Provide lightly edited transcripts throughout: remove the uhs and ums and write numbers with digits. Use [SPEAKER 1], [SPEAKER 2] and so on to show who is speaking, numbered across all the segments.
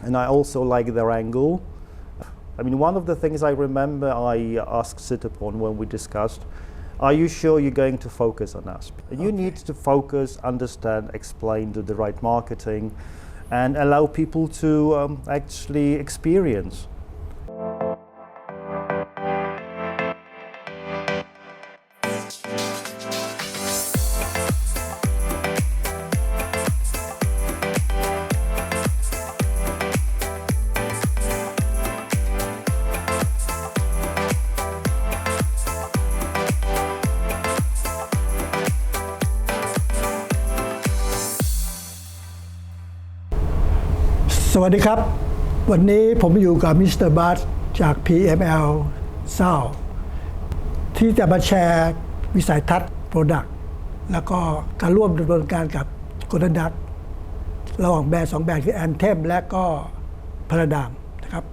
[SPEAKER 1] and I also like their angle. I mean, one of the things I remember I asked Sitapon when we discussed, are you sure you're going to focus on us? You need to focus, understand, explain, do the right marketing, and allow people to actually experience.
[SPEAKER 2] สวัสดีครับวันนี้ผมอยู่กับมิสเตอร์บาร์จาก PML Sound ที่จะมาแชร์วิสัยทัศน์ Product แล้วก็การร่วมดำเนินการกับ Goldenduck ระหว่างแบรนด์2แบรนด์คือ Anthem และก็ Paradigm นะครับ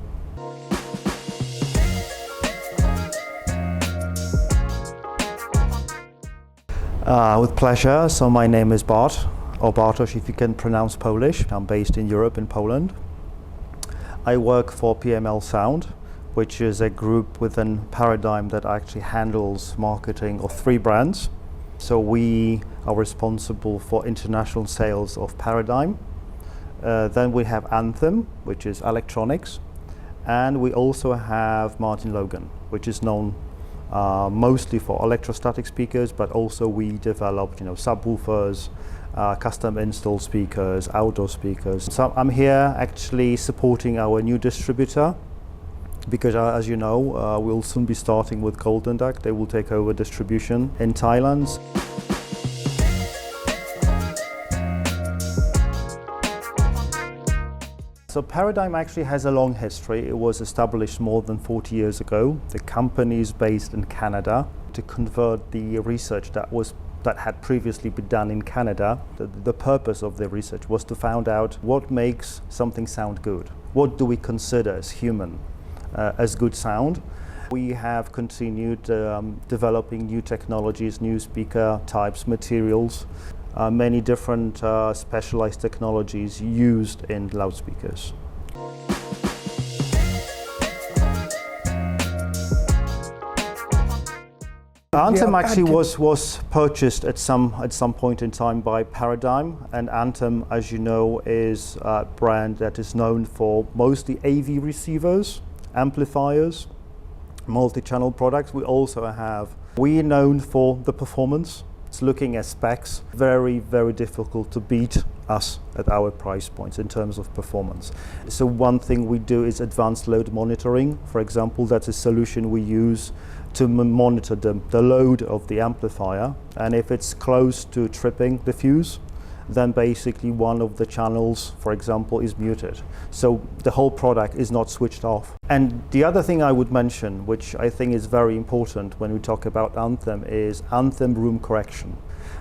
[SPEAKER 1] With pleasure. So my name is Bart. Or Bartosz, if you can pronounce Polish. I'm based in Europe, in Poland. I work for PML Sound, which is a group within Paradigm that actually handles marketing of 3 brands. So we are responsible for international sales of Paradigm. Then we have Anthem, which is electronics. And we also have Martin Logan, which is known mostly for electrostatic speakers, but also we developed, subwoofers, custom install speakers, outdoor speakers. So I'm here actually supporting our new distributor because as you know, we'll soon be starting with Goldenduck. They will take over distribution in Thailand. So Paradigm actually has a long history. It was established more than 40 years ago. The company is based in Canada to convert the research that had previously been done in Canada. The purpose of the research was to find out what makes something sound good. What do we consider as human, as good sound? We have continued developing new technologies, new speaker types, materials, many different specialized technologies used in loudspeakers. Anthem actually was purchased at some point in time by Paradigm, and Anthem, as you know, is a brand that is known for mostly AV receivers, amplifiers, multi-channel products. We're known for the performance. It's looking at specs, very, very difficult to beat us at our price points in terms of performance. So one thing we do is advanced load monitoring. For example, that's a solution we use to monitor the load of the amplifier, and if it's close to tripping the fuse, then basically one of the channels, for example, is muted. So the whole product is not switched off. And the other thing I would mention, which I think is very important when we talk about Anthem, is Anthem Room Correction.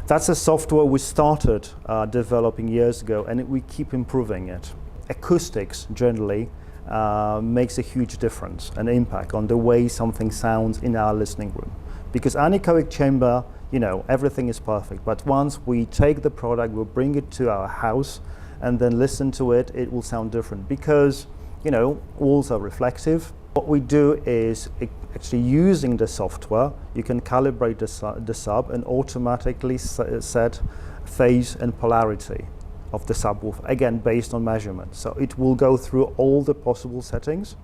[SPEAKER 1] That's a software we started developing years ago, and we keep improving it. Acoustics generally makes a huge difference and impact on the way something sounds in our listening room. Because anechoic chamber, everything is perfect. But once we take the product, we'll bring it to our house and then listen to it, it will sound different. Because, walls are reflective. What we do is actually using the software, you can calibrate the sub and automatically set phase and polarity of the subwoofer, again based on measurement. So it will go through all the possible settings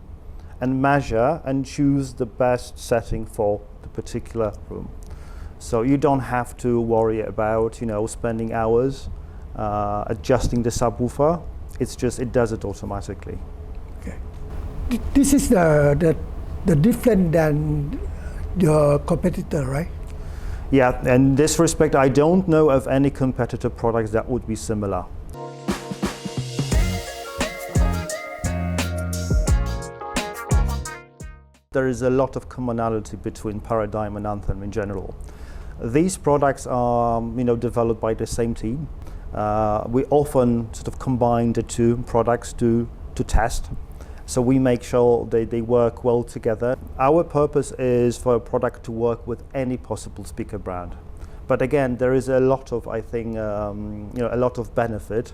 [SPEAKER 1] and measure and choose the best setting for the particular room. So you don't have to worry about spending hours adjusting the subwoofer. It does it automatically.
[SPEAKER 2] Okay. This is the different than your competitor, right?
[SPEAKER 1] Yeah, in this respect, I don't know of any competitor products that would be similar. There is a lot of commonality between Paradigm and Anthem in general. These products are, developed by the same team. We often sort of combine the 2 products to test. So we make sure they work well together. Our purpose is for a product to work with any possible speaker brand. But again, there is a lot of, a lot of benefit.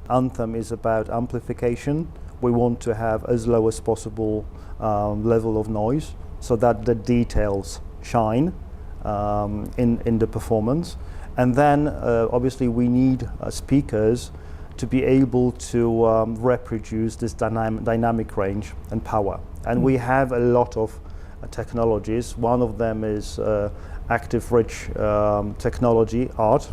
[SPEAKER 1] Anthem is about amplification, we want to have as low as possible level of noise so that the details shine in the performance. And then obviously we need speakers to be able to reproduce this dynamic range and power. And we have a lot of technologies. One of them is active rich technology, art,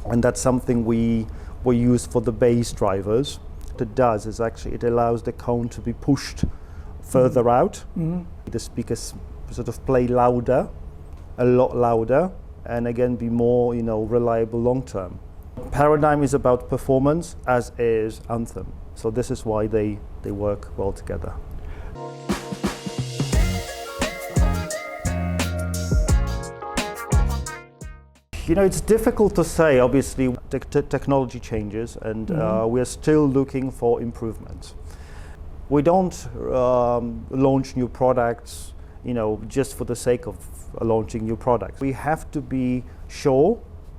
[SPEAKER 1] and that's something we use for the bass drivers. What it does is actually it allows the cone to be pushed further out. The speakers sort of play louder, a lot louder, and again be more reliable long term. Paradigm is about performance, as is Anthem. So this is why they work well together. It's difficult to say. Obviously, technology changes, and we are still looking for improvements. We don't launch new products, just for the sake of launching new products. We have to be sure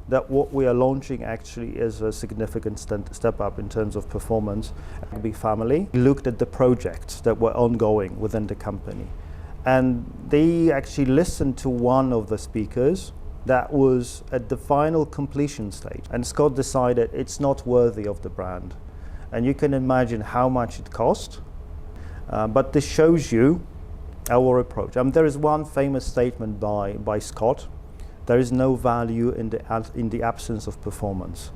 [SPEAKER 1] that what we are launching actually is a significant step up in terms of performance. Big family looked at the projects that were ongoing within the company, and they actually listened to one of the speakers that was at the final completion stage, and Scott decided it's not worthy of the brand. And you can imagine how much it cost, but this shows you our approach. There is one famous statement by Scott: there is no value in the absence of performance.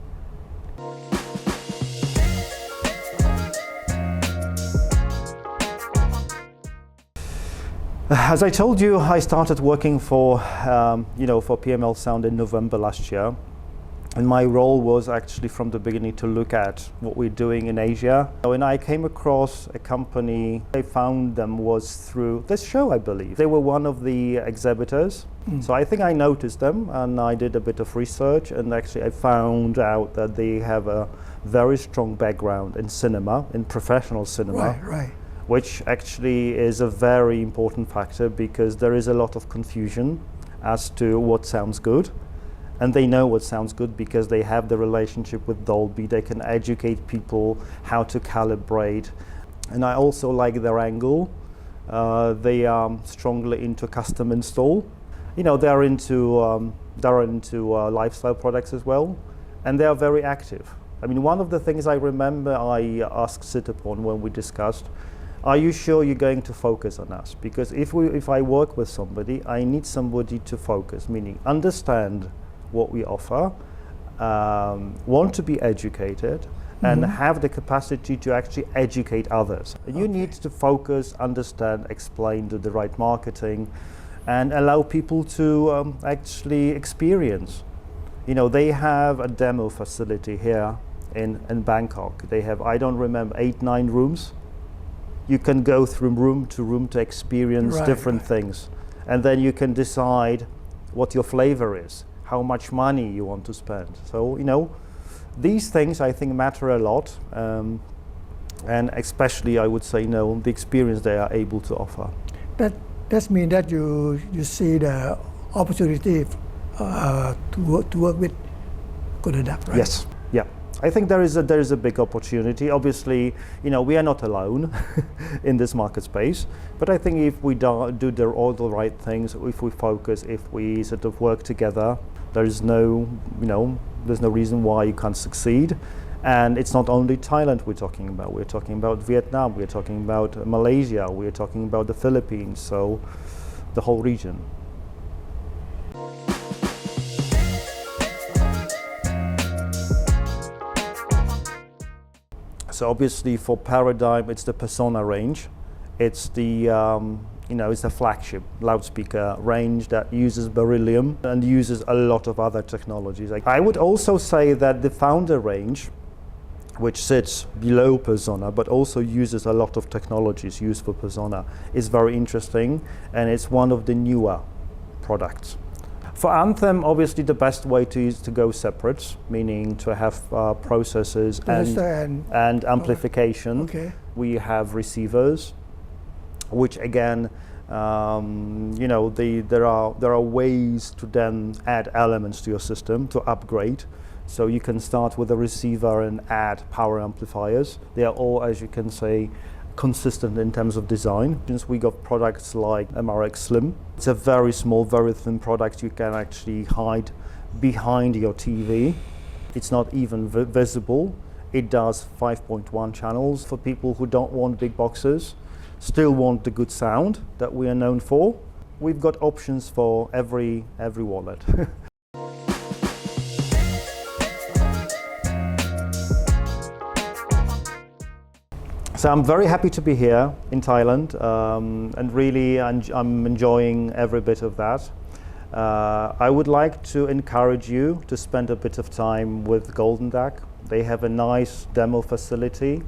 [SPEAKER 1] As I told you, I started working for PML Sound in November last year, and my role was actually from the beginning to look at what we're doing in Asia. When I came across a company, I found them was through this show, I believe. They were one of the exhibitors, so I think I noticed them, and I did a bit of research, and actually I found out that they have a very strong background in cinema, in professional cinema.
[SPEAKER 2] Right.
[SPEAKER 1] Which actually is a very important factor, because there is a lot of confusion as to what sounds good. And they know what sounds good because they have the relationship with Dolby. They can educate people how to calibrate. And I also like their angle. They are strongly into custom install. They're into lifestyle products as well. And they are very active. One of the things I remember I asked Sitapon when we discussed, are you sure you're going to focus on us? Because if I work with somebody, I need somebody to focus, meaning understand what we offer, want to be educated, and have the capacity to actually educate others. You need to focus, understand, explain, do the right marketing, and allow people to actually experience. They have a demo facility here in Bangkok. They have, I don't remember, 8-9 rooms. You can go from room to experience different things, and then you can decide what your flavor is, how much money you want to spend. So these things I think matter a lot, and especially I would say the experience they are able to offer.
[SPEAKER 2] That means that you see the opportunity to work with Goldenduck, right?
[SPEAKER 1] Yes. Yeah. I think there is a big opportunity. Obviously, we are not alone in this market space. But I think if we do all the right things, if we focus, if we sort of work together, there's no reason why you can't succeed. And it's not only Thailand we're talking about. We're talking about Vietnam. We're talking about Malaysia. We're talking about the Philippines. So the whole region. So obviously for Paradigm, it's the Persona range. It's the it's the flagship loudspeaker range that uses beryllium and uses a lot of other technologies. I would also say that the Founder range, which sits below Persona but also uses a lot of technologies used for Persona, is very interesting, and it's one of the newer products. For Anthem, obviously the best way is to go separate, meaning to have processors and amplification.
[SPEAKER 2] Okay.
[SPEAKER 1] We have receivers, which again, there are ways to then add elements to your system to upgrade. So you can start with a receiver and add power amplifiers. They are all, as you can say, consistent in terms of design. Since we got products like MRX Slim, it's a very small, very thin product you can actually hide behind your TV. It's not even visible. It does 5.1 channels for people who don't want big boxes, still want the good sound that we are known for. We've got options for every wallet. So I'm very happy to be here in Thailand, and really I'm enjoying every bit of that. I would like to encourage you to spend a bit of time with Goldenduck. They have a nice demo facility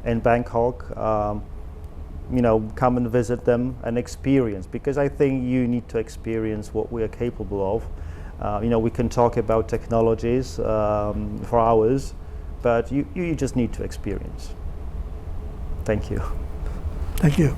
[SPEAKER 1] in Bangkok. Come and visit them and experience, because I think you need to experience what we are capable of. We can talk about technologies for hours, but you just need to experience. Thank you.
[SPEAKER 2] Thank you.